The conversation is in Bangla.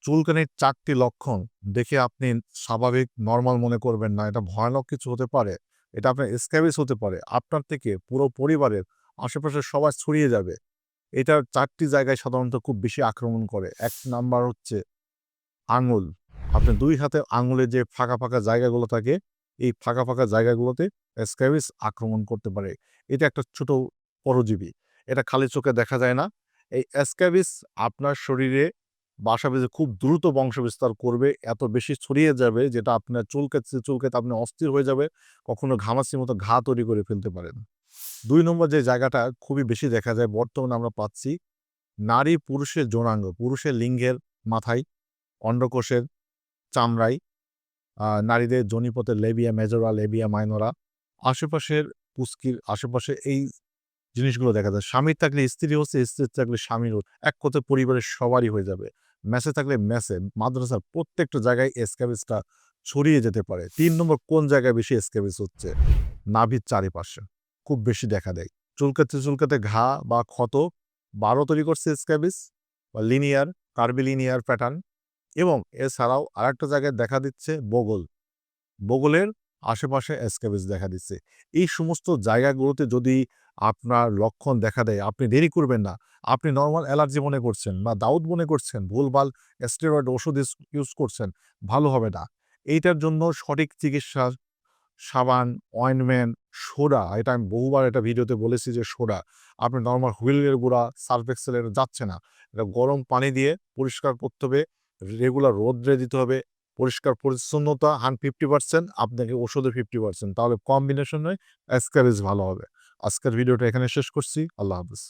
চুলকানির ৪ টি লক্ষণ দেখে আপনি স্বাভাবিক নরমাল মনে করবেন না। এটা ভয়ানক কিছু হতে পারে। এটা আপনার স্ক্যাবিস হতে পারে। আপনার থেকে পুরো পরিবারের আশেপাশের সবাই ছড়িয়ে যাবে। এটার ৪ টি জায়গায় সাধারণত খুব বেশি আক্রমণ করে। ১ নাম্বার হচ্ছে আঙুল। আপনার ২ হাতে আঙুলের যে ফাঁকা জায়গাগুলো থাকে, এই ফাঁকা জায়গাগুলোতে স্ক্যাবিস আক্রমণ করতে পারে। এটা একটা ছোট পরজীবী। এটা খালি চোখে দেখা যায় না। এই স্ক্যাবিস আপনার শরীরে বাসা বেঁধে খুব দ্রুত বংশবিস্তার করবে। এত বেশি ছড়িয়ে যাবে যেটা আপনার চুলকাতে আপনি অস্থির হয়ে যাবে। কখনো ঘামাচির মতো ঘা তৈরি করে ফেলতে পারেন। ২ নম্বর যে জায়গাটা খুবই বেশি দেখা যায় বর্তমানে আমরা পাচ্ছি, নারী পুরুষের যৌনাঙ্গ, পুরুষের লিঙ্গের মাথায়, অন্ডকোষের চামড়ায়, নারীদের যোনিপথের লেবিয়া মেজরা, লেবিয়া মাইনরা, আশেপাশের পুঁচকির আশেপাশে এই জিনিসগুলো দেখা যায়। স্বামীর থাকলে স্ত্রী হচ্ছে, স্ত্রীর থাকলে স্বামীর এক কথায় পরিবারের সবারই হয়ে যাবে। মেসে থাকলে মেসে, মাদ্রাসার প্রত্যেকটা জায়গায় স্ক্যাবিসটা ছড়িয়ে যেতে পারে। ৩ নম্বর কোন জায়গায় বেশি স্ক্যাবিস হচ্ছে? নাভির চারিপাশে খুব বেশি দেখা দেয়। চুলকাতে ঘা বা ক্ষত, বারও তৈরি করছে স্ক্যাবিস বা লিনিয়ার, কার্ভিলিনিয়ার প্যাটার্ন এবং এছাড়াও আরেকটা জায়গায় দেখা দিচ্ছে বগল। বগলের আশেপাশে স্ক্যাবিস দেখা দিচ্ছে। এই সমস্ত জায়গাগুলোতে যদি আপনার লক্ষণ দেখা দেয়, আপনি দেরি করবেন না। আপনি নরমাল অ্যালার্জি মনে করছেন বা দাউদ মনে করছেন, ভুলভাল স্টেরয়েড ওষুধ ইউজ করছেন, ভালো হবে না। এইটার জন্য সঠিক চিকিৎসা সাবান, অয়েন্টমেন্ট, সোডা, এটা আমি বহুবার এটা ভিডিওতে বলেছি যে সোডা। আপনি নরমাল হুইলের গুঁড়া, সার্ফ এক্সেলের যাচ্ছে না। এটা গরম পানি দিয়ে পরিষ্কার করতে হবে, রেগুলার রৌদ্রে দিতে হবে। পরিষ্কার পরিচ্ছন্নতা 50% আপনাকে ওষুধে 50%, তাহলে কম্বিনেশনে স্ক্যাবিস ভালো হবে। আজকের ভিডিওটা এখানে শেষ করছি। আল্লাহ হাফেজ।